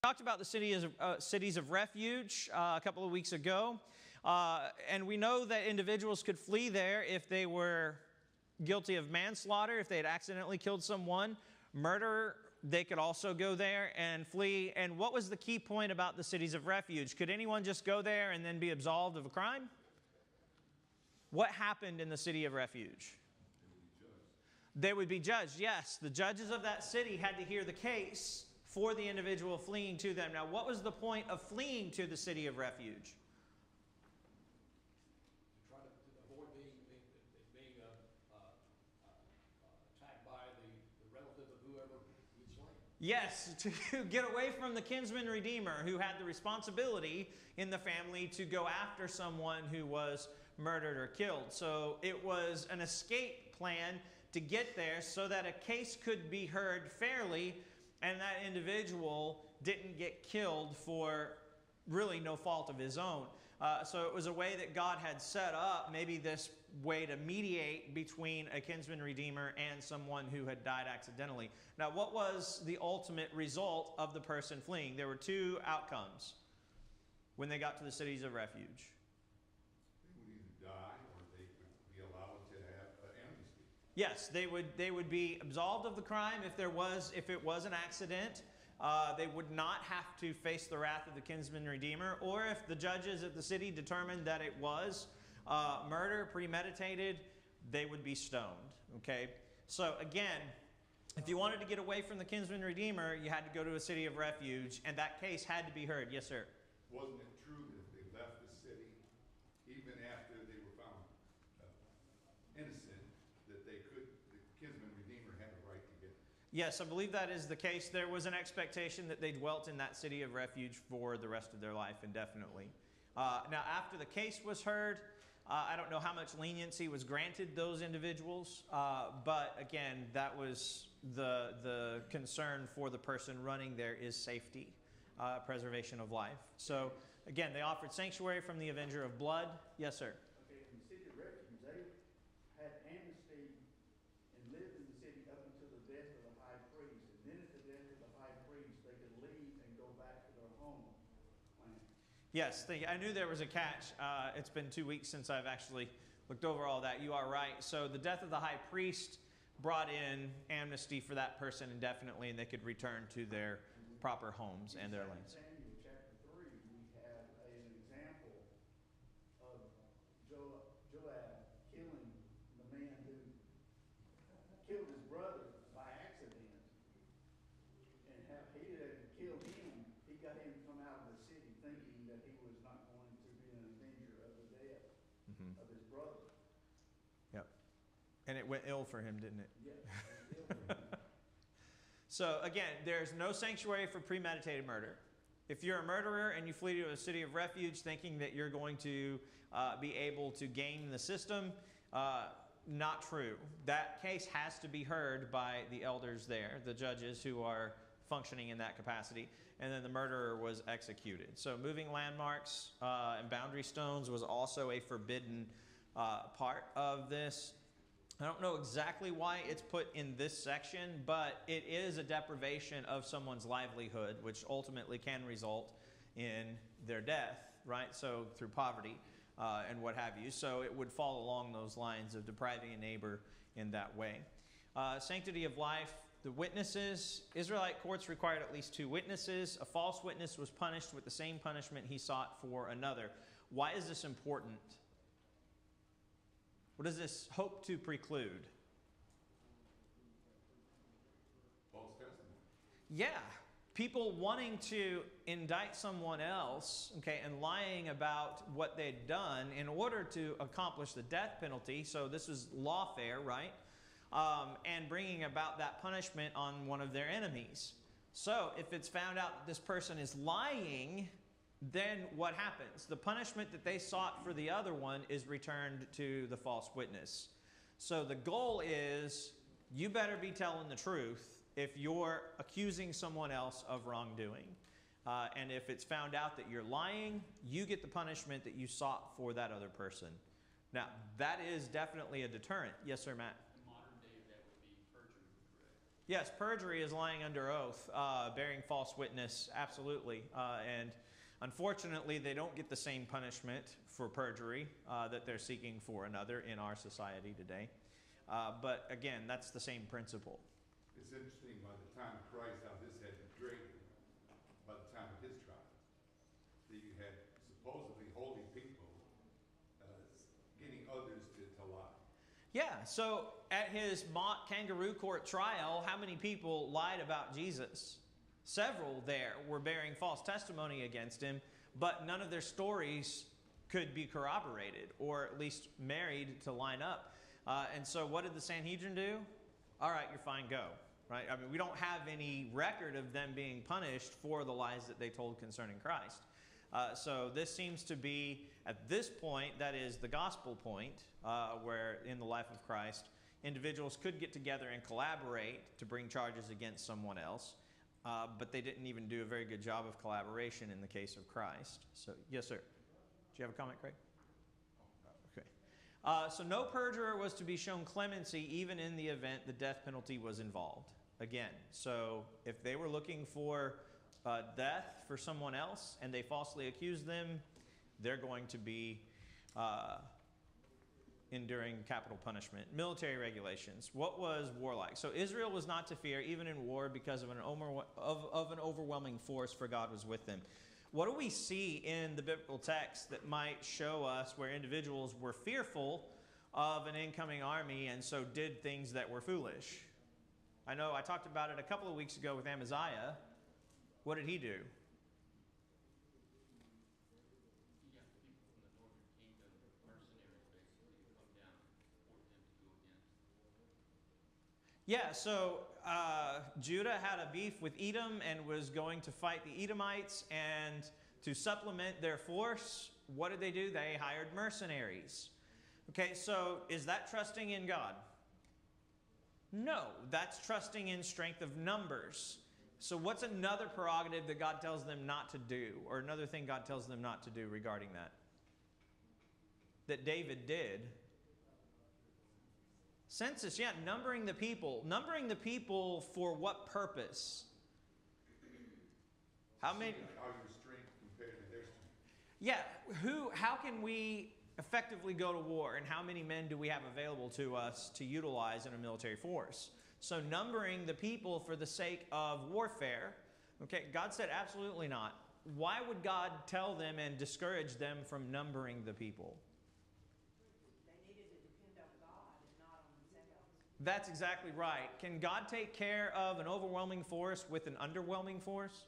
Talked about the cities of refuge a couple of weeks ago, and we know that individuals could flee there if they were guilty of manslaughter, if they had accidentally killed someone, murder. They could also go there and flee. And what was the key point about the cities of refuge? Could anyone just go there and then be absolved of a crime? What happened in the city of refuge? They would be judged, yes. The judges of that city had to hear the case for the individual fleeing to them. Now, what was the point of fleeing to the city of refuge? To try to avoid being attacked by the relative of whoever he'd slain. Yes, to get away from the kinsman redeemer who had the responsibility in the family to go after someone who was murdered or killed. So it was an escape plan to get there so that a case could be heard fairly and that individual didn't get killed for really no fault of his own. So it was a way that God had set up, maybe this way to mediate between a kinsman redeemer and someone who had died accidentally. Now, what was the ultimate result of the person fleeing? There were two outcomes when they got to the cities of refuge. They would either die or they would be allowed to have amnesty. Yes, they would be absolved of the crime if it was an accident. They would not have to face the wrath of the kinsman redeemer, or if the judges of the city determined that it was murder, premeditated, they would be stoned. Okay, so again, if you wanted to get away from the kinsman redeemer, you had to go to a city of refuge, and that case had to be heard. Yes, sir. Wasn't it true that if they left the city, even after they were found innocent, that the kinsman redeemer had the right to get? Yes, I believe that is the case. There was an expectation that they dwelt in that city of refuge for the rest of their life indefinitely. Now, after the case was heard, I don't know how much leniency was granted those individuals, but again, that was the concern for the person running there is safety, preservation of life. So again, they offered sanctuary from the avenger of blood. Yes, sir. Okay, in the city of refuge, they had amnesty and lived in the city up until the death of the high priest. And then at the death of the high priest, they could leave and go back to their home land. Yes, I knew there was a catch. It's been 2 weeks since I've actually looked over all that. You are right. So the death of the high priest brought in amnesty for that person indefinitely, and they could return to their proper homes and their lands. In Samuel chapter 3, we have an example of Joab killing the man who killed his brother by accident, and how he had killed him. He got him to come out of the city thinking that he was not going to be an avenger of the death of his brother. Yep. And it went ill for him, didn't it? Yes, it was ill for him. So again, there's no sanctuary for premeditated murder. If you're a murderer and you flee to a city of refuge thinking that you're going to be able to game the system, not true. That case has to be heard by the elders there, the judges who are functioning in that capacity, and then the murderer was executed. So moving landmarks and boundary stones was also a forbidden part of this. I don't know exactly why it's put in this section, but it is a deprivation of someone's livelihood, which ultimately can result in their death, right? So through poverty and what have you. So it would fall along those lines of depriving a neighbor in that way. Sanctity of life, the witnesses. Israelite courts required at least 2 witnesses. A false witness was punished with the same punishment he sought for another. Why is this important? What does this hope to preclude? False testimony. Yeah. People wanting to indict someone else, okay, and lying about what they'd done in order to accomplish the death penalty. So this is lawfare, right? And bringing about that punishment on one of their enemies. So if it's found out that this person is lying, then what happens? The punishment that they sought for the other one is returned to the false witness. So the goal is you better be telling the truth if you're accusing someone else of wrongdoing. And if it's found out that you're lying, you get the punishment that you sought for that other person. Now, that is definitely a deterrent. Yes, sir, Matt? In modern day, that would be perjury, correct? Yes, perjury is lying under oath, bearing false witness, absolutely. And unfortunately, they don't get the same punishment for perjury that they're seeking for another in our society today. But again, that's the same principle. It's interesting, by the time of Christ, how this had degraded by the time of his trial. That you had supposedly holy people getting others to lie. Yeah, so at his mock kangaroo court trial, how many people lied about Jesus? Several there were bearing false testimony against him, but none of their stories could be corroborated, or at least married to line up. And so what did the Sanhedrin do? All right, you're fine, go. Right? I mean, we don't have any record of them being punished for the lies that they told concerning Christ. So this seems to be, at this point, that is the gospel point, where in the life of Christ, individuals could get together and collaborate to bring charges against someone else, but they didn't even do a very good job of collaboration in the case of Christ. So, yes, sir. Do you have a comment, Craig? Okay. So no perjurer was to be shown clemency even in the event the death penalty was involved. Again, so if they were looking for death for someone else and they falsely accused them, they're going to be enduring capital punishment. Military regulations. What was war like? So Israel was not to fear even in war because of an overwhelming force, for God was with them. What do we see in the biblical text that might show us where individuals were fearful of an incoming army and so did things that were foolish? I know I talked about it a couple of weeks ago with Amaziah. What did he do? Yeah, so Judah had a beef with Edom and was going to fight the Edomites, and to supplement their force, what did they do? They hired mercenaries. Okay, so is that trusting in God? No, that's trusting in strength of numbers. So what's another prerogative that God tells them not to do, or another thing God tells them not to do regarding that? That David did. Census, yeah, numbering the people. Numbering the people for what purpose? How many? How your strength compared to their strength. Yeah, how can we effectively go to war, and how many men do we have available to us to utilize in a military force? So numbering the people for the sake of warfare, okay, God said absolutely not. Why would God tell them and discourage them from numbering the people? They needed to depend on God and not on themselves. That's exactly right. Can God take care of an overwhelming force with an underwhelming force?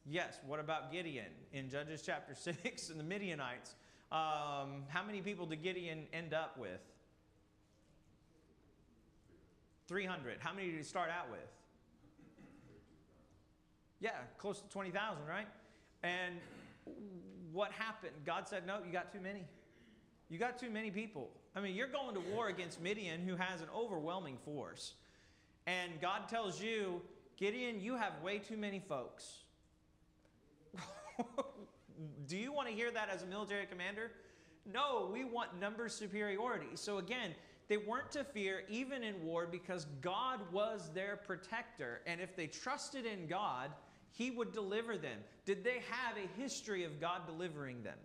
Yes. Yes. What about Gideon in Judges chapter 6 and the Midianites? How many people did Gideon end up with? 300. How many did he start out with? Yeah, close to 20,000, right? And what happened? God said, no, you got too many. You got too many people. I mean, you're going to war against Midian, who has an overwhelming force. And God tells you, Gideon, you have way too many folks. Do you want to hear that as a military commander? No, we want number superiority. So again, they weren't to fear even in war because God was their protector. And if they trusted in God, He would deliver them. Did they have a history of God delivering them?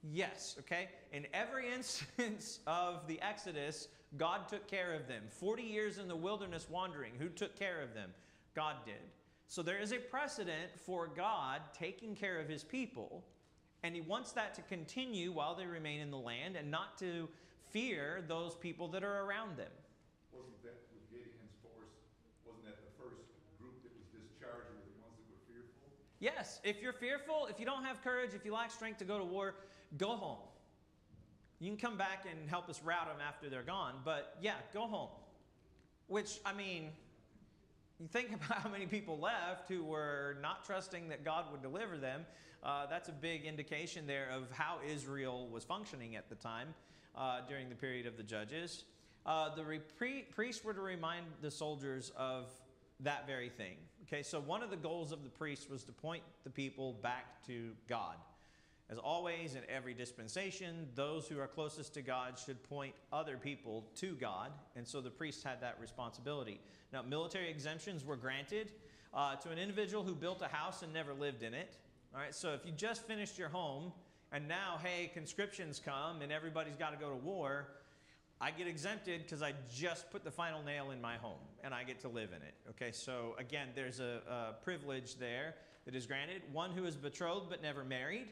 Yes, okay? In every instance of the Exodus, God took care of them. 40 years in the wilderness wandering, who took care of them? God did. So there is a precedent for God taking care of His people, and He wants that to continue while they remain in the land and not to fear those people that are around them. Wasn't that with Gideon's force, wasn't that the first group that was discharged were the ones that were fearful? Yes, if you're fearful, if you don't have courage, if you lack strength to go to war, go home. You can come back and help us rout them after they're gone, but yeah, go home. Which, I mean, you think about how many people left who were not trusting that God would deliver them. That's a big indication there of how Israel was functioning at the time during the period of the Judges. The priests were to remind the soldiers of that very thing. Okay, so one of the goals of the priests was to point the people back to God. As always, in every dispensation, those who are closest to God should point other people to God, and so the priests had that responsibility. Now, military exemptions were granted to an individual who built a house and never lived in it. All right, so if you just finished your home, and now, hey, conscriptions come, and everybody's got to go to war, I get exempted because I just put the final nail in my home, and I get to live in it. Okay, so again, there's a privilege there that is granted. One who is betrothed but never married.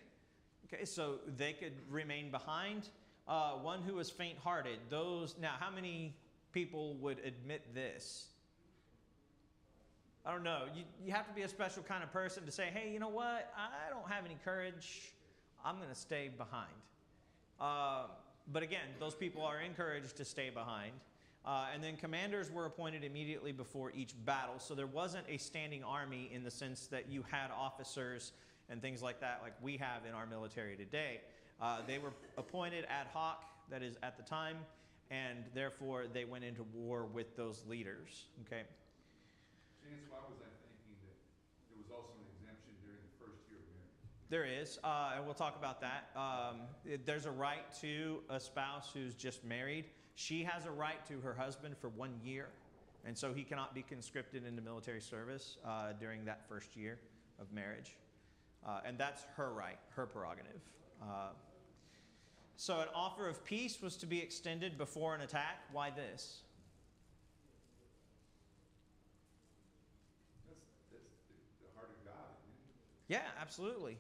Okay, so they could remain behind. One who is faint-hearted. Now, how many people would admit this? I don't know. You have to be a special kind of person to say, hey, you know what? I don't have any courage. I'm going to stay behind. But again, those people are encouraged to stay behind. And then commanders were appointed immediately before each battle. So there wasn't a standing army in the sense that you had officers and things like that, like we have in our military today. They were appointed ad hoc, that is at the time, and therefore they went into war with those leaders. Okay. Chance, why was I thinking that there was also an exemption during the first year of marriage? There is, and we'll talk about that. There's a right to a spouse who's just married. She has a right to her husband for 1 year, and so he cannot be conscripted into military service during that first year of marriage. And that's her right, her prerogative. So an offer of peace was to be extended before an attack. Why this? That's the heart of God, isn't it? Yeah, absolutely.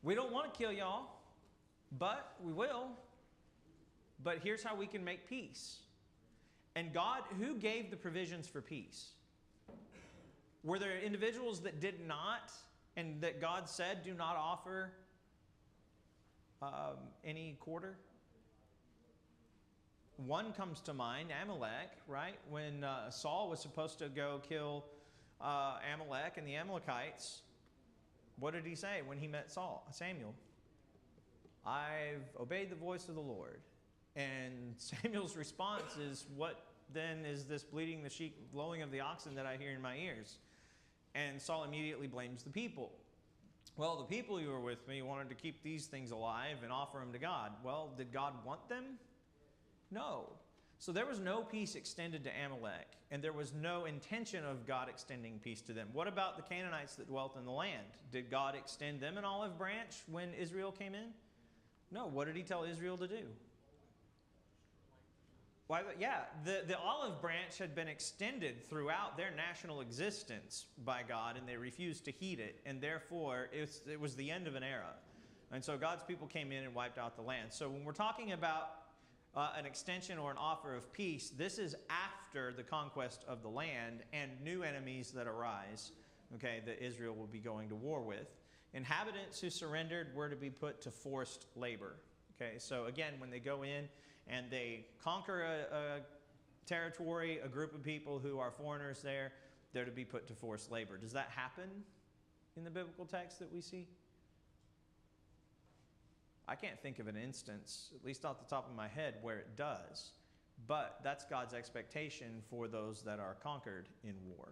We don't want to kill y'all, but we will. But here's how we can make peace. And God, who gave the provisions for peace? Were there individuals that did not, and that God said, do not offer any quarter? One comes to mind, Amalek, right? When Saul was supposed to go kill Amalek and the Amalekites, what did he say when he met Samuel? I've obeyed the voice of the Lord. And Samuel's response is, what then is this bleating the sheep, blowing of the oxen that I hear in my ears? And Saul immediately blames the people. Well, the people who were with me wanted to keep these things alive and offer them to God. Well, did God want them? No. So there was no peace extended to Amalek, and there was no intention of God extending peace to them. What about the Canaanites that dwelt in the land? Did God extend them an olive branch when Israel came in? No. What did he tell Israel to do? Why, yeah, the olive branch had been extended throughout their national existence by God, and they refused to heed it, and therefore it was the end of an era. And so God's people came in and wiped out the land. So when we're talking about an extension or an offer of peace, this is after the conquest of the land and new enemies that arise, okay, that Israel will be going to war with. Inhabitants who surrendered were to be put to forced labor. Okay, so again, when they go in and they conquer a territory, a group of people who are foreigners there, they're to be put to forced labor. Does that happen in the biblical text that we see? I can't think of an instance, at least off the top of my head, where it does. But that's God's expectation for those that are conquered in war.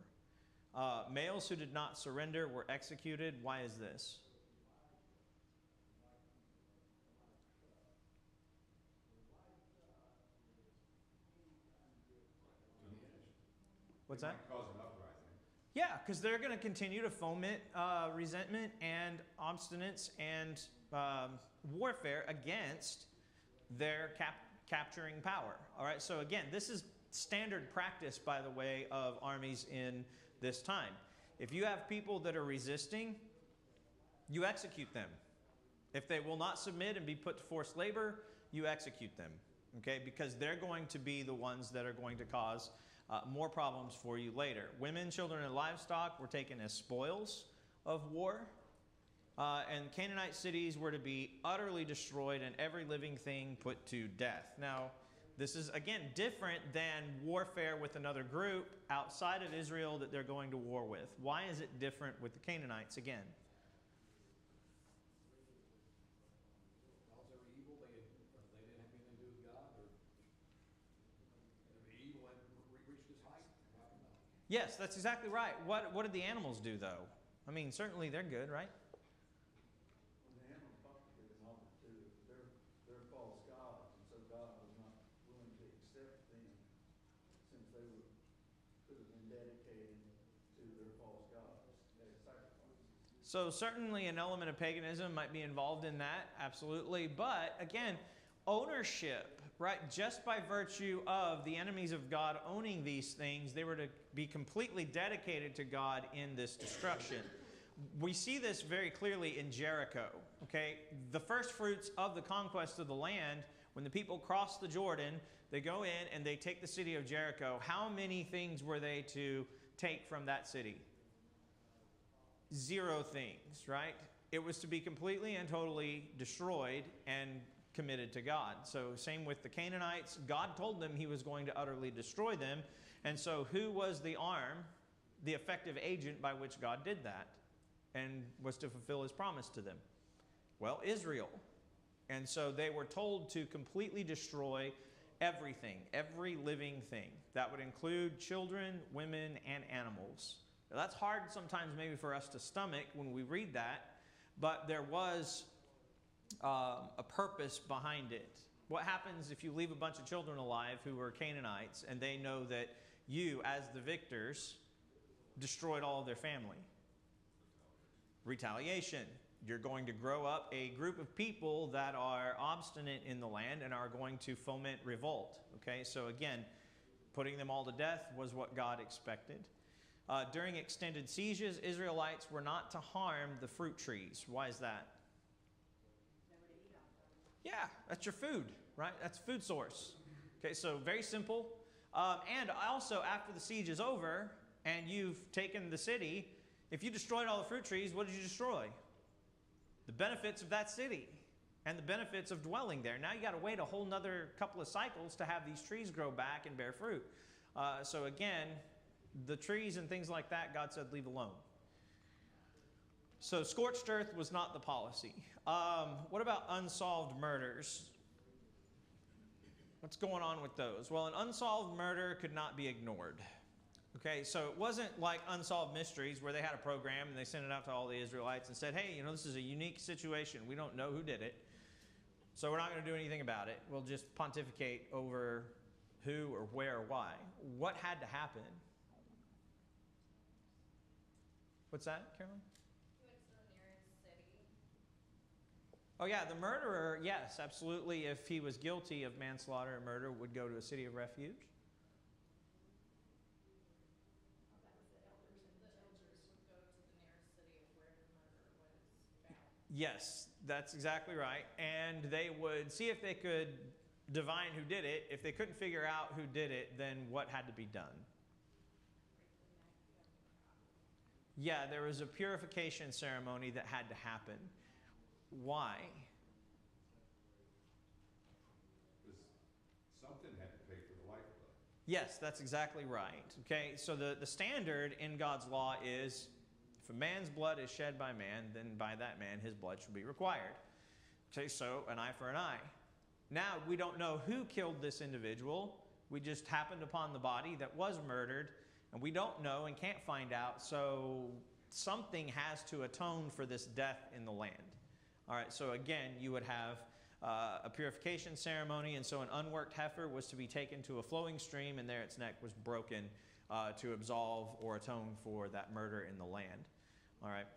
Males who did not surrender were executed. Why is this? What's that? It might cause an uprising. Yeah, because they're going to continue to foment resentment and obstinance and warfare against their capturing power. All right, so again, this is standard practice, by the way, of armies in this time. If you have people that are resisting, you execute them. If they will not submit and be put to forced labor, you execute them, okay? Because they're going to be the ones that are going to cause more problems for you later. Women, children, and livestock were taken as spoils of war. And Canaanite cities were to be utterly destroyed and every living thing put to death. Now, this is, again, different than warfare with another group outside of Israel that they're going to war with. Why is it different with the Canaanites again? Because they were evil, they didn't have anything to do with God, or they were evil and reached this height. Yes, that's exactly right. What did the animals do, though? I mean, certainly they're good, right? When the animals talk to could have been dedicated to their false gods, their sacrifices. So certainly an element of paganism might be involved in that, absolutely. But again, ownership, right? Just by virtue of the enemies of God owning these things, they were to be completely dedicated to God in this destruction. We see this very clearly in Jericho, okay? The first fruits of the conquest of the land, when the people cross the Jordan, they go in and they take the city of Jericho. How many things were they to take from that city? 0 things, right? It was to be completely and totally destroyed and committed to God. So same with the Canaanites. God told them he was going to utterly destroy them. And so who was the arm, the effective agent by which God did that and was to fulfill his promise to them? Well, Israel. And so they were told to completely destroy everything, every living thing. That would include children, women, and animals. Now, that's hard sometimes maybe for us to stomach when we read that, but there was a purpose behind it. What happens if you leave a bunch of children alive who were Canaanites and they know that you, as the victors, destroyed all of their family? Retaliation. You're going to grow up a group of people that are obstinate in the land and are going to foment revolt. Okay, so again, putting them all to death was what God expected. During extended sieges, Israelites were not to harm the fruit trees. Why is that? Yeah, that's your food, right? That's a food source. Okay, so very simple. And also, after the siege is over and you've taken the city, if you destroyed all the fruit trees, what did you destroy? The benefits of that city and the benefits of dwelling there. Now you got to wait a whole nother couple of cycles to have these trees grow back and bear fruit. So again, the trees and things like that, God said, leave alone. So scorched earth was not the policy. What about unsolved murders? What's going on with those? Well, an unsolved murder could not be ignored. Okay, so it wasn't like Unsolved Mysteries where they had a program and they sent it out to all the Israelites and said, hey, you know, this is a unique situation. We don't know who did it, so we're not going to do anything about it. We'll just pontificate over who or where or why. What had to happen? What's that, Carolyn? He went to the nearest city. Oh yeah, the murderer, yes, absolutely. If he was guilty of manslaughter and murder, would go to a city of refuge. Yes, that's exactly right. And they would see if they could divine who did it. If they couldn't figure out who did it, then what had to be done? Yeah, there was a purification ceremony that had to happen. Why? Because something had to pay for the lifeblood. Yes, that's exactly right. Okay, so the standard in God's law is if a man's blood is shed by man, then by that man his blood should be required. Okay, so an eye for an eye. Now, we don't know who killed this individual. We just happened upon the body that was murdered, and we don't know and can't find out, so something has to atone for this death in the land. All right, so again, you would have a purification ceremony, and so an unworked heifer was to be taken to a flowing stream, and there its neck was broken to absolve or atone for that murder in the land. All right.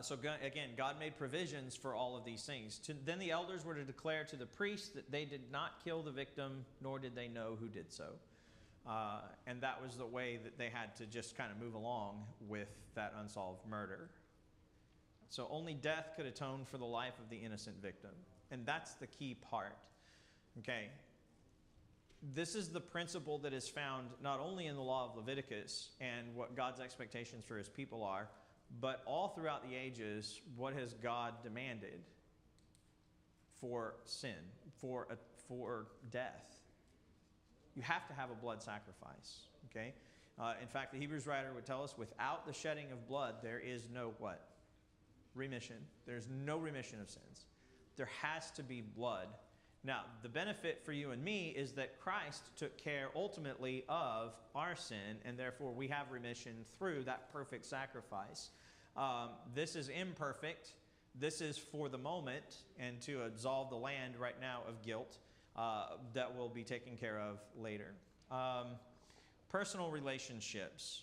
So again, God made provisions for all of these things. Then the elders were to declare to the priests that they did not kill the victim, nor did they know who did so. And that was the way that they had to just kind of move along with that unsolved murder. So only death could atone for the life of the innocent victim. And that's the key part. Okay. This is the principle that is found not only in the law of Leviticus and what God's expectations for his people are, but all throughout the ages, what has God demanded for sin, for death? You have to have a blood sacrifice, okay? In fact, the Hebrews writer would tell us, without the shedding of blood, there is no what? Remission. There's no remission of sins. There has to be blood. Now, the benefit for you and me is that Christ took care ultimately of our sin, and therefore we have remission through that perfect sacrifice. This is imperfect. This is for the moment and to absolve the land right now of guilt that will be taken care of later. personal relationships.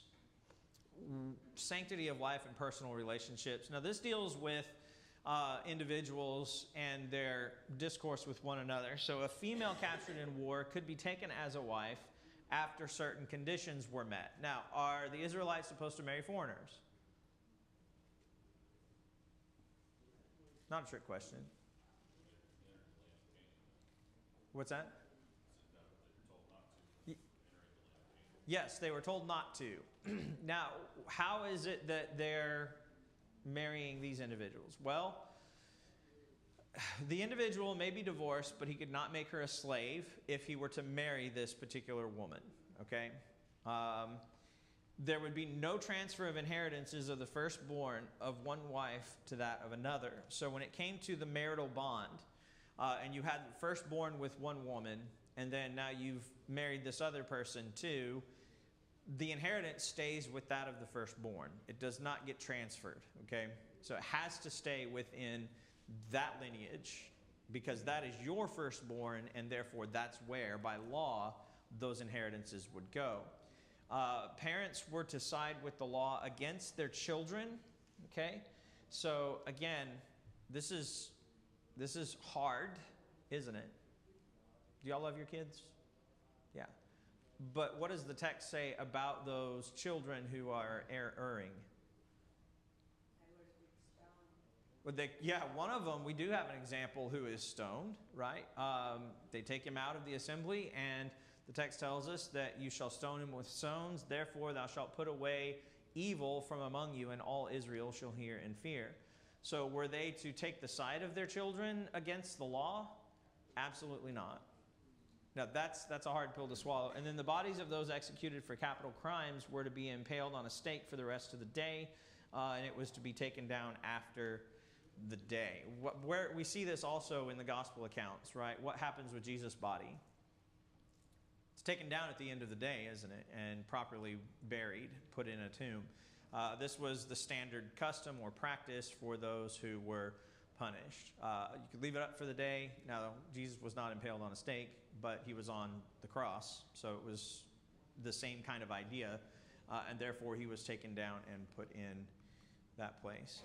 Sanctity of life and personal relationships. Now, this deals with individuals and their discourse with one another. So a female captured in war could be taken as a wife after certain conditions were met. Now, are the Israelites supposed to marry foreigners? Not a trick question. What's that? Yes, they were told not to. Now, how is it that they're marrying these individuals? Well, the individual may be divorced, but he could not make her a slave if he were to marry this particular woman. Okay? There would be no transfer of inheritances of the firstborn of one wife to that of another. So when it came to the marital bond, and you had the firstborn with one woman, and then now you've married this other person too, the inheritance stays with that of the firstborn. It does not get transferred, okay? So it has to stay within that lineage because that is your firstborn, and therefore that's where, by law, those inheritances would go. Parents were to side with the law against their children, okay? So again, this is hard, isn't it? Do y'all love your kids? Yeah. But what does the text say about those children who are erring? Well, one of them, we do have an example who is stoned, right? They take him out of the assembly, and the text tells us that you shall stone him with stones. Therefore, thou shalt put away evil from among you, and all Israel shall hear and fear. So were they to take the side of their children against the law? Absolutely not. Now, that's a hard pill to swallow. And then the bodies of those executed for capital crimes were to be impaled on a stake for the rest of the day, and it was to be taken down after the day. Where we see this also in the gospel accounts, right? What happens with Jesus' body? It's taken down at the end of the day, isn't it? And properly buried, put in a tomb. This was the standard custom or practice for those who were punished. You could leave it up for the day. Now, Jesus was not impaled on a stake, but he was on the cross, so it was the same kind of idea, and therefore he was taken down and put in that place.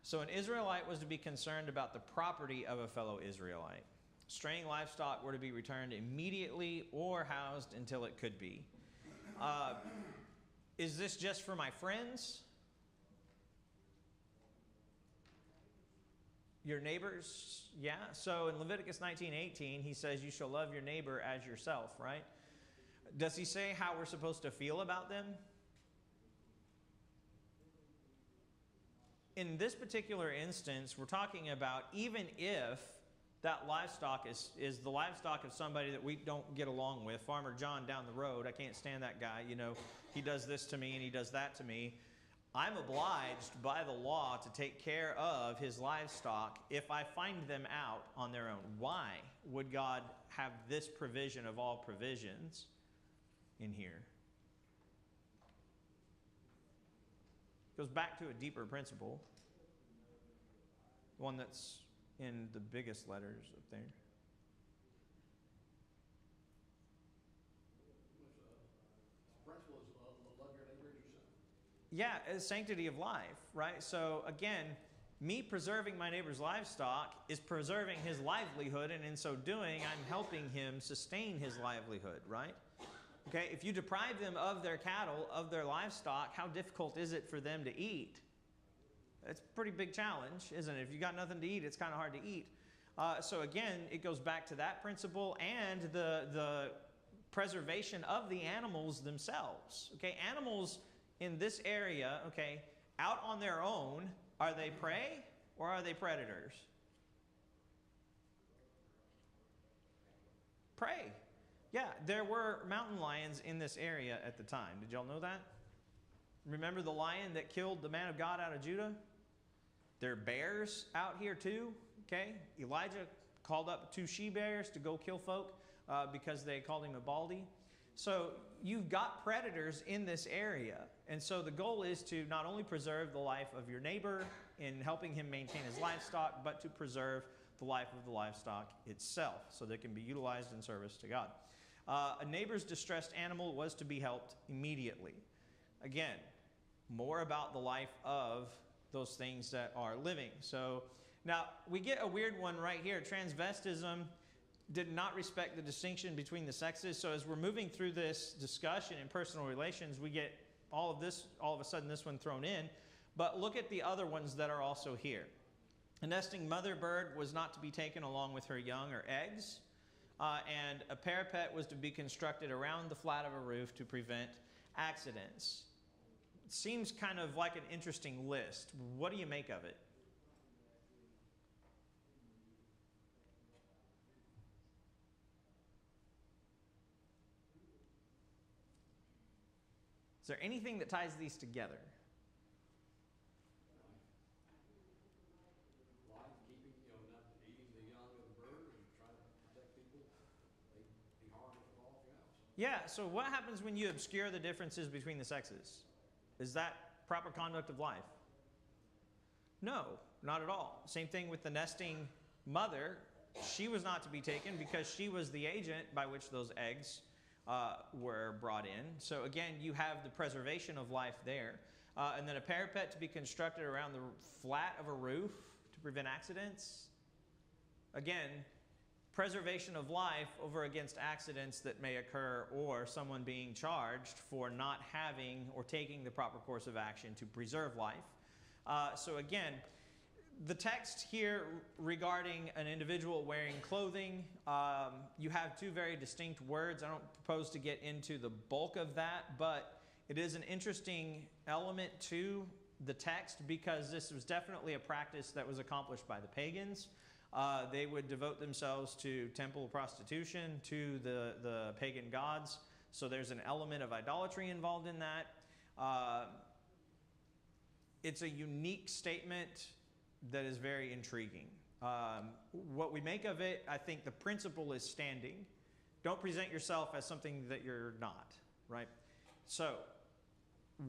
So an Israelite was to be concerned about the property of a fellow Israelite. Straying livestock were to be returned immediately or housed until it could be. Is this just for my friends? Your neighbors? Yeah. So in Leviticus 19:18, he says, you shall love your neighbor as yourself, right? Does he say how we're supposed to feel about them? In this particular instance, we're talking about even if that livestock is the livestock of somebody that we don't get along with, Farmer John down the road, I can't stand that guy, he does this to me and he does that to me. I'm obliged by the law to take care of his livestock if I find them out on their own. Why would God have this provision of all provisions in here? It goes back to a deeper principle, one that's in the biggest letters up there. Principle is love your neighbor as yourself. Yeah, it's sanctity of life, right? So again, me preserving my neighbor's livestock is preserving his livelihood, and in so doing, I'm helping him sustain his livelihood, right? Okay, if you deprive them of their cattle, of their livestock, how difficult is it for them to eat? It's a pretty big challenge, isn't it? If you got nothing to eat, it's kind of hard to eat. So again, it goes back to that principle and the preservation of the animals themselves. Okay, animals in this area, okay, out on their own, are they prey or are they predators? Prey. Yeah, there were mountain lions in this area at the time. Did y'all know that? Remember the lion that killed the man of God out of Judah? There are bears out here too, okay? Elijah called up 2 she-bears to go kill folk because they called him a baldy. So you've got predators in this area. And so the goal is to not only preserve the life of your neighbor in helping him maintain his livestock, but to preserve the life of the livestock itself so they can be utilized in service to God. A neighbor's distressed animal was to be helped immediately. Again, more about the life of those things that are living. So now we get a weird one right here. Transvestism did not respect the distinction between the sexes. So as we're moving through this discussion in personal relations, we get all of a sudden this one thrown in. But look at the other ones that are also here. A nesting mother bird was not to be taken along with her young or eggs. And a parapet was to be constructed around the flat of a roof to prevent accidents. It seems kind of like an interesting list. What do you make of it? Is there anything that ties these together? Life, keeping, not eating the young of the bird and trying to protect people. They be harmful to all else. Yeah, so what happens when you obscure the differences between the sexes? Is that proper conduct of life? No, not at all. Same thing with the nesting mother. She was not to be taken because she was the agent by which those eggs were brought in. So again, you have the preservation of life there. And then a parapet to be constructed around the flat of a roof to prevent accidents. Again, preservation of life over against accidents that may occur or someone being charged for not having or taking the proper course of action to preserve life. So again, the text here regarding an individual wearing clothing, you have two very distinct words. I don't propose to get into the bulk of that, but it is an interesting element to the text because this was definitely a practice that was accomplished by the pagans. They would devote themselves to temple prostitution, to the pagan gods. So there's an element of idolatry involved in that. It's a unique statement that is very intriguing. What we make of it, I think the principle is standing. Don't present yourself as something that you're not, right? So,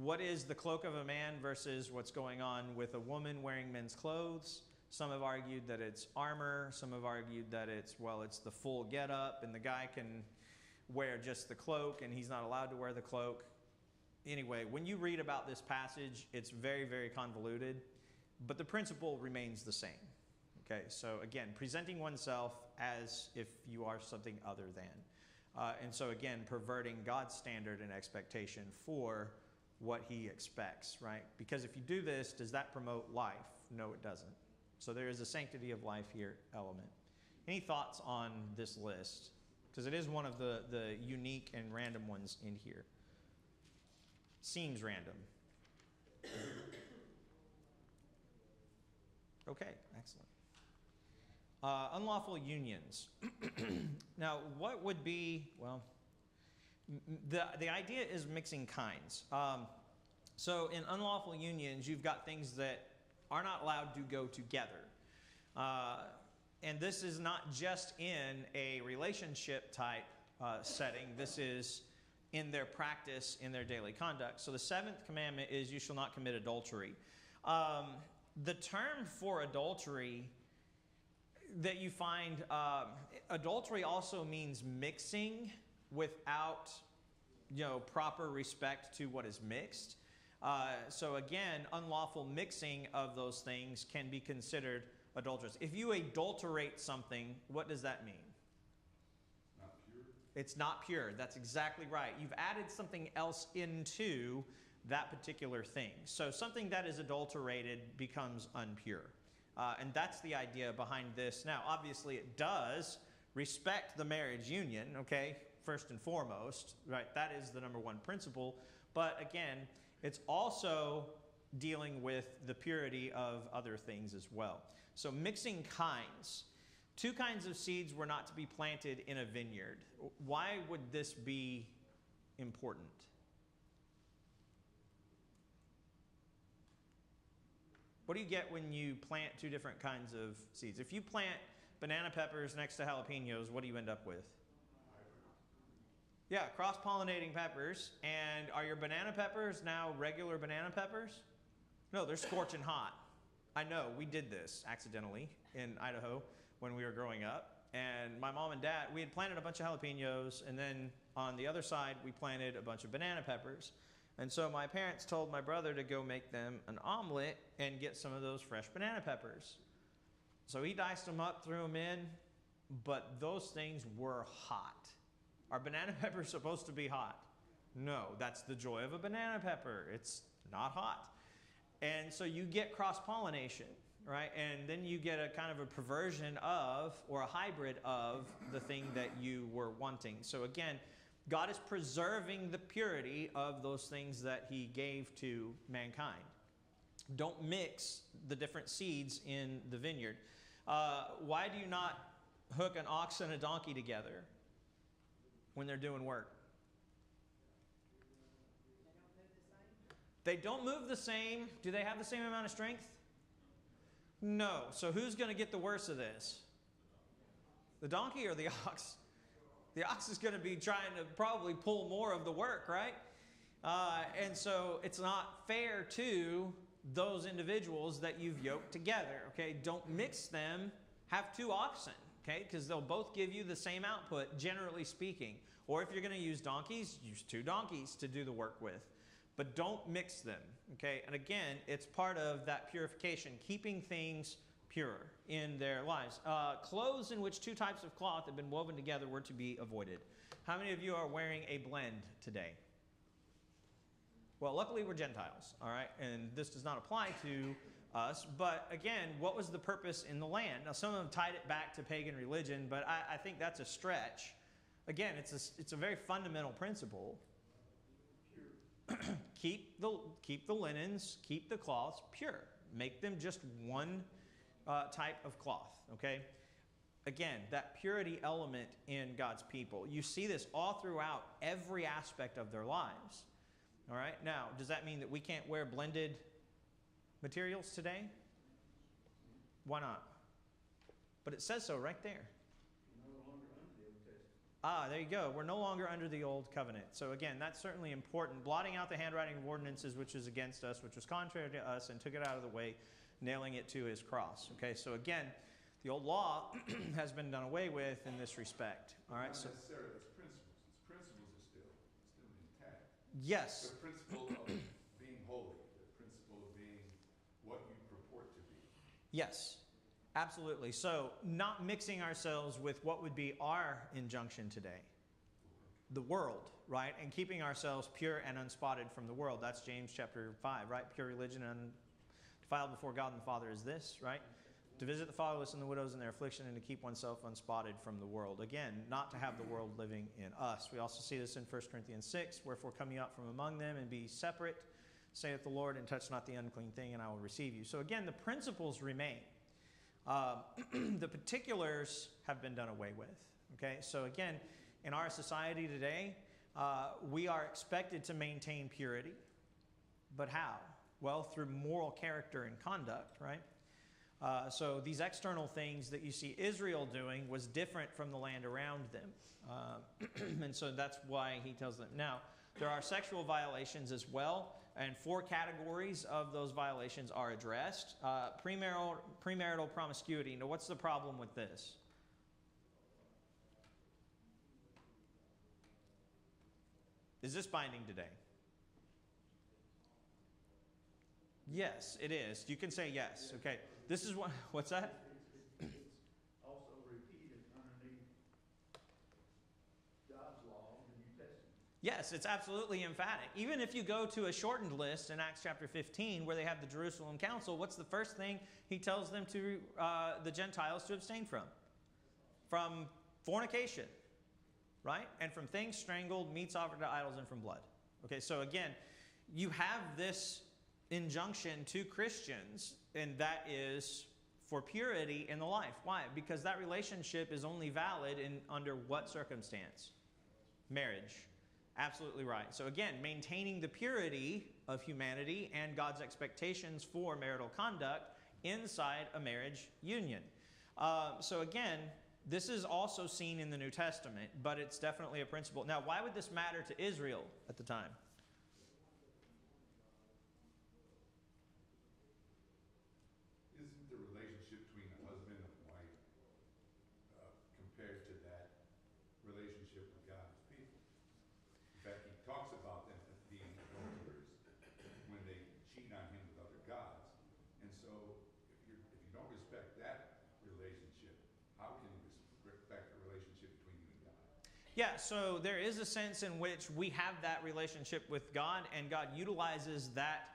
what is the cloak of a man versus what's going on with a woman wearing men's clothes? Some have argued that it's armor. Some have argued that it's the full getup, and the guy can wear just the cloak, and he's not allowed to wear the cloak. Anyway, when you read about this passage, it's very, very convoluted. But the principle remains the same. Okay, so again, presenting oneself as if you are something other than. And so again, perverting God's standard and expectation for what he expects, right? Because if you do this, does that promote life? No, it doesn't. So there is a sanctity of life here element. Any thoughts on this list? Because it is one of the unique and random ones in here. Seems random. Okay, excellent. Unlawful unions. Now, what would be, the idea is mixing kinds. So in unlawful unions, you've got things that are not allowed to go together. And this is not just in a relationship type setting. This is in their practice, in their daily conduct. So the seventh commandment is you shall not commit adultery. The term for adultery that you find, adultery also means mixing without, proper respect to what is mixed. So again, unlawful mixing of those things can be considered adulterous. If you adulterate something, what does that mean? Not pure. It's not pure. That's exactly right. You've added something else into that particular thing. So something that is adulterated becomes impure. And that's the idea behind this. Now, obviously, it does respect the marriage union, okay, first and foremost, right? That is the number one principle. But again, it's also dealing with the purity of other things as well. So mixing kinds. 2 kinds of seeds were not to be planted in a vineyard. Why would this be important? What do you get when you plant 2 different kinds of seeds? If you plant banana peppers next to jalapenos, what do you end up with? Yeah, cross-pollinating peppers. And are your banana peppers now regular banana peppers? No, they're scorching hot. I know, we did this accidentally in Idaho when we were growing up. And my mom and dad, we had planted a bunch of jalapenos, and then on the other side, we planted a bunch of banana peppers. And so my parents told my brother to go make them an omelet and get some of those fresh banana peppers. So he diced them up, threw them in, but those things were hot. Are banana peppers supposed to be hot? No, that's the joy of a banana pepper. It's not hot. And so you get cross-pollination, right? And then you get a kind of a perversion of, or a hybrid of, the thing that you were wanting. So again, God is preserving the purity of those things that he gave to mankind. Don't mix the different seeds in the vineyard. Why do you not hook an ox and a donkey together when they're doing work? They don't move the same. Do they have the same amount of strength? No. So who's going to get the worst of this? The donkey or the ox? The ox is going to be trying to probably pull more of the work, right? And so it's not fair to those individuals that you've yoked together, okay? Don't mix them. Have two oxen, okay? Because they'll both give you the same output, generally speaking. Or if you're going to use donkeys, use two donkeys to do the work with. But don't mix them, okay? And again, it's part of that purification, keeping things pure in their lives. Clothes in which two types of cloth have been woven together were to be avoided. How many of you are wearing a blend today? Well, luckily we're Gentiles, all right? And this does not apply to us. But again, what was the purpose in the land? Now, some of them tied it back to pagan religion, but I think that's a stretch. Again, it's a very fundamental principle. Keep the linens, keep the cloths pure. Make them just one type of cloth, okay? Again, that purity element in God's people. You see this all throughout every aspect of their lives. All right? Now, does that mean that we can't wear blended materials today? Why not? But it says so right there. There you go. We're no longer under the old covenant. So again, that's certainly important. Blotting out the handwriting of ordinances which is against us, which was contrary to us, and took it out of the way, nailing it to his cross. Okay, so again, the old law has been done away with in this respect. All right, Not so necessarily its principles. Its principles are still intact. yes, The principle of being holy, the principle of being what you purport to be. yes, absolutely. So not mixing ourselves with what would be our injunction today, the world, right? And keeping ourselves pure and unspotted from the world. That's James chapter 5, right? Pure religion and defiled before God and the Father is this, right? To visit the fatherless and the widows in their affliction, and to keep oneself unspotted from the world. Again, not to have the world living in us. We also see this in 1 Corinthians 6, wherefore come ye out from among them and be separate, saith the Lord, and touch not the unclean thing, and I will receive you. So again, the principles remain. The particulars have been done away with. Okay, so again, in our society today, we are expected to maintain purity. But how? Well, through moral character and conduct, right? So these external things that you see Israel doing was different from the land around them. And so that's why he tells them. Now, there are sexual violations as well, and 4 categories of those violations are addressed. Premarital promiscuity. Now, what's the problem with this? Is this binding today? Yes, it is. You can say yes. Okay. This is what. What's that? It's also repeated underneath God's law in the New Testament. Yes, it's absolutely emphatic. Even if you go to a shortened list in Acts chapter 15, where they have the Jerusalem Council, what's the first thing he tells them to the Gentiles to abstain from? From fornication, right? And from things strangled, meats offered to idols, and from blood. Okay, so again, you have this injunction to Christians, and that is for purity in the life. Why? Because that relationship is only valid in under what circumstance? Marriage. Absolutely right. So again, maintaining the purity of humanity and God's expectations for marital conduct inside a marriage union. So again, this is also seen in the New Testament, but it's definitely a principle. Now, why would this matter to Israel at the time? Isn't the relationship between a husband and wife Yeah, so there is a sense in which we have that relationship with God, and God utilizes that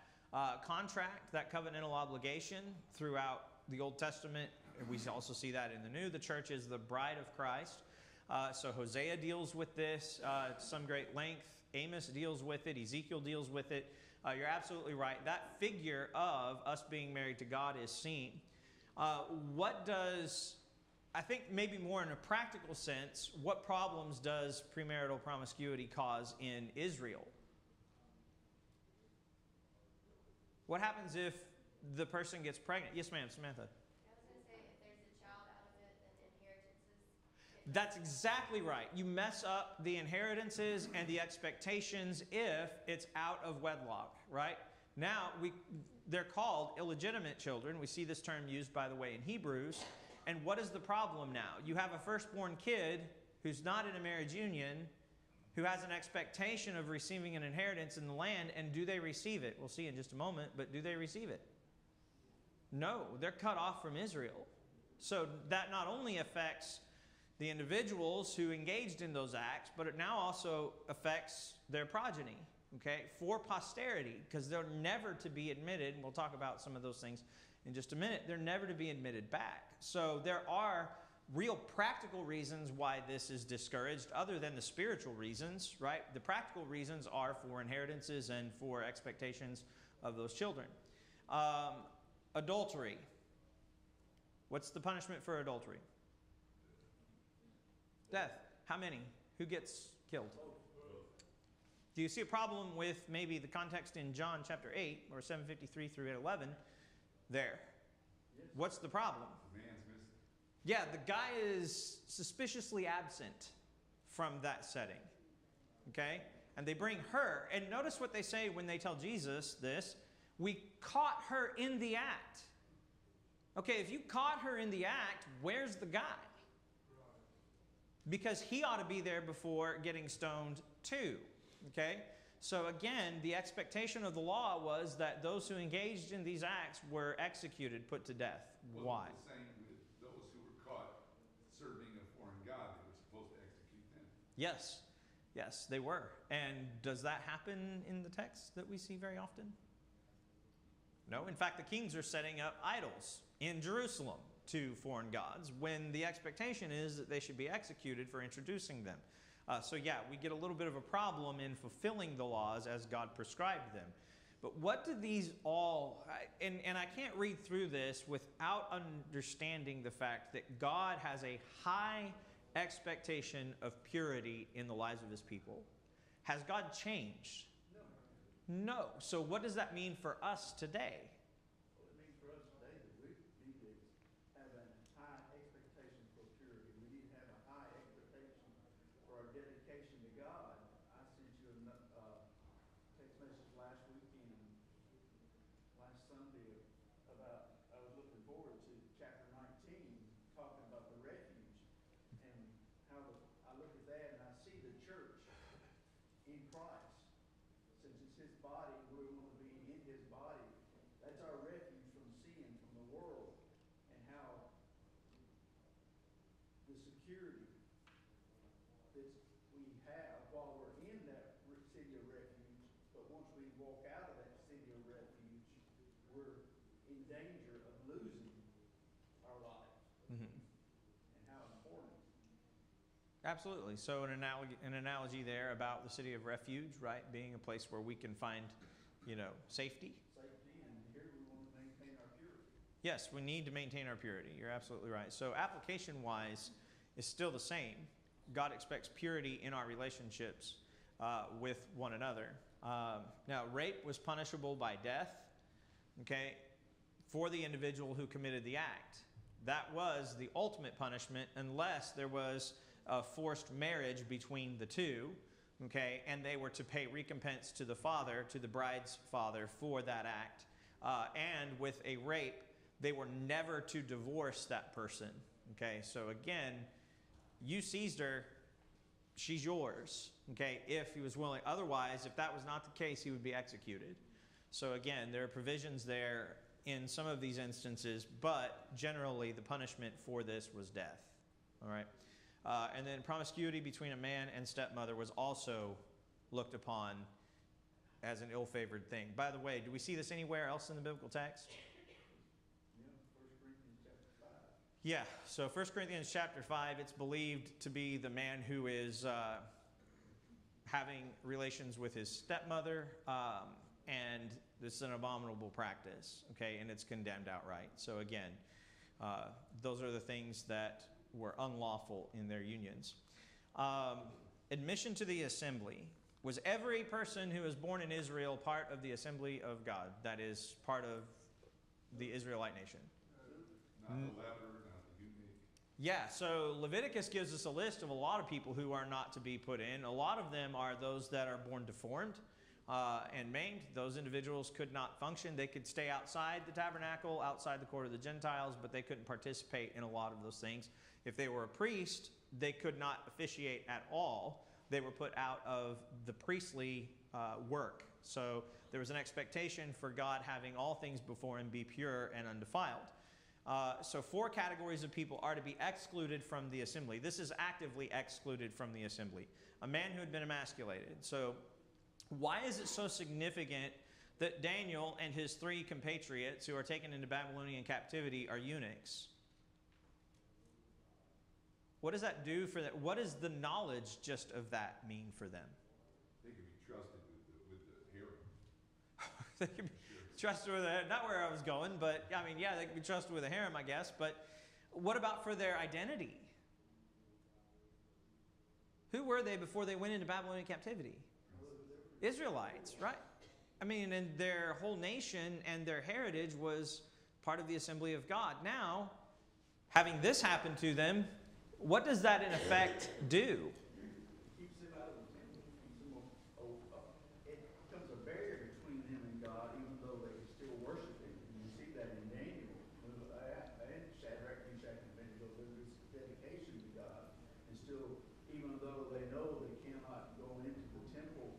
contract, that covenantal obligation throughout the Old Testament. And we also see that in the New. The church is the bride of Christ. So Hosea deals with this to some great length. Amos deals with it. Ezekiel deals with it. You're absolutely right. That figure of us being married to God is seen. What does, I think maybe more in a practical sense, what problems does premarital promiscuity cause in Israel? What happens if the person gets pregnant? Yes, ma'am, Samantha. I was going to say, if there's a child out of it, then inheritances. That's exactly right. You mess up the inheritances and the expectations if it's out of wedlock, right? Now, they're called illegitimate children. We see this term used, by the way, in Hebrews. And what is the problem now? You have a firstborn kid who's not in a marriage union, who has an expectation of receiving an inheritance in the land, and do they receive it? We'll see in just a moment, but do they receive it? No, they're cut off from Israel. So that not only affects the individuals who engaged in those acts, but it now also affects their progeny, okay, for posterity, because they're never to be admitted, and we'll talk about some of those things in just a minute. They're never to be admitted back. So there are real practical reasons why this is discouraged, other than the spiritual reasons, right? The practical reasons are for inheritances and for expectations of those children. Adultery. What's the punishment for adultery? Death. How many? Who gets killed? Do you see a problem with maybe the context in John chapter 8, or 7:53 through 11 there? What's the problem? The man's missing. Yeah, the guy is suspiciously absent from that setting. Okay? And they bring her. And notice what they say when they tell Jesus this. We caught her in the act. Okay, if you caught her in the act, where's the guy? Because he ought to be there before getting stoned too. Okay? So again, the expectation of the law was that those who engaged in these acts were executed, put to death. Well, Why? the same with those who were caught serving a foreign god, they were supposed to execute them. Yes. Yes, they were. And does that happen in the text that we see very often? No. In fact, the kings are setting up idols in Jerusalem to foreign gods when the expectation is that they should be executed for introducing them. So yeah, we get a little bit of a problem in fulfilling the laws as God prescribed them. But what do these all, and I can't read through this without understanding the fact that God has a high expectation of purity in the lives of his people. Has God changed? No. So what does that mean for us today? Well, it means for us today that we need to have a high expectation for purity. We need to have a high expectation for our dedication to God. I sent you a text message last weekend, last Sunday, about, I was looking forward to chapter 19, talking about the refuge, and how I look at that and I see the church in Christ. Since it's his body, we want to be in his body. That's our refuge from sin, from the world, and how the security that we have while we're in that city of refuge, but once we walk out of that city of refuge, we're in danger of losing our lives, Mm-hmm. and how important. Absolutely. So an analogy there about the city of refuge, right, being a place where we can find, safety. Safety, and here we want to maintain our purity. Yes, we need to maintain our purity. You're absolutely right. So application-wise, it's still the same. God expects purity in our relationships with one another. Now, rape was punishable by death, okay, for the individual who committed the act. That was the ultimate punishment unless there was a forced marriage between the two, okay, and they were to pay recompense to the father, to the bride's father, for that act. And with a rape, they were never to divorce that person, okay? So again, you seized her, she's yours, okay, if he was willing. Otherwise, if that was not the case, he would be executed. So again, there are provisions there in some of these instances, but generally the punishment for this was death, all right? And then promiscuity between a man and stepmother was also looked upon as an ill-favored thing. By the way, do we see this anywhere else in the biblical text? Yeah, 1 Corinthians chapter 5. Yeah, so 1 Corinthians chapter 5, it's believed to be the man who is having relations with his stepmother, and this is an abominable practice, okay, and it's condemned outright. So again, those are the things that were unlawful in their unions. Admission to the assembly. Was every person who was born in Israel part of the assembly of God? That is part of the Israelite nation? Not the leper, not the eunuch. Yeah, so Leviticus gives us a list of a lot of people who are not to be put in. A lot of them are those that are born deformed and maimed. Those individuals could not function. They could stay outside the tabernacle, outside the court of the Gentiles, but they couldn't participate in a lot of those things. If they were a priest, they could not officiate at all. They were put out of the priestly work. So there was an expectation for God having all things before him be pure and undefiled. So 4 categories of people are to be excluded from the assembly. This is actively excluded from the assembly. A man who had been emasculated. So why is it so significant that Daniel and his 3 compatriots who are taken into Babylonian captivity are eunuchs? What does that do for that? What does the knowledge just of that mean for them? They can be trusted with the harem. They can be trusted with the harem. Not where I was going, but I mean, yeah, they can be trusted with a harem, I guess. But what about for their identity? Who were they before they went into Babylonian captivity? Israelites, right? I mean, and their whole nation and their heritage was part of the assembly of God. Now, having this happen to them, what does that in effect do? Keeps them out of the temple, keeps them it becomes a barrier between them and God, even though they can still worship him. And you see that in Daniel, and Shadrach, Meshach, and Abednego, there's this dedication to God. And still, even though they know they cannot go into the temple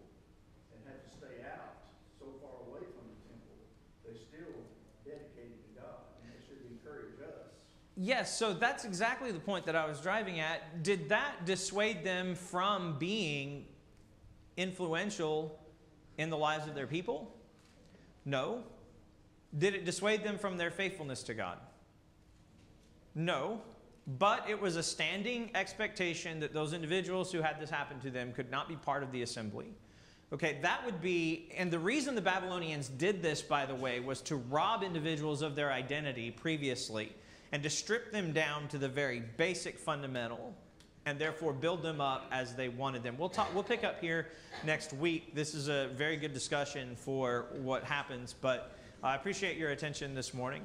and have to stay out so far away from the temple, they're still dedicated to God. And that should encourage us. Yes, so that's exactly the point that I was driving at. Did that dissuade them from being influential in the lives of their people? No. Did it dissuade them from their faithfulness to God? No. But it was a standing expectation that those individuals who had this happen to them could not be part of the assembly. Okay, that would be, and the reason the Babylonians did this, by the way, was to rob individuals of their identity previously, and to strip them down to the very basic fundamental, and therefore build them up as they wanted them. We'll pick up here next week. This is a very good discussion for what happens, but I appreciate your attention this morning.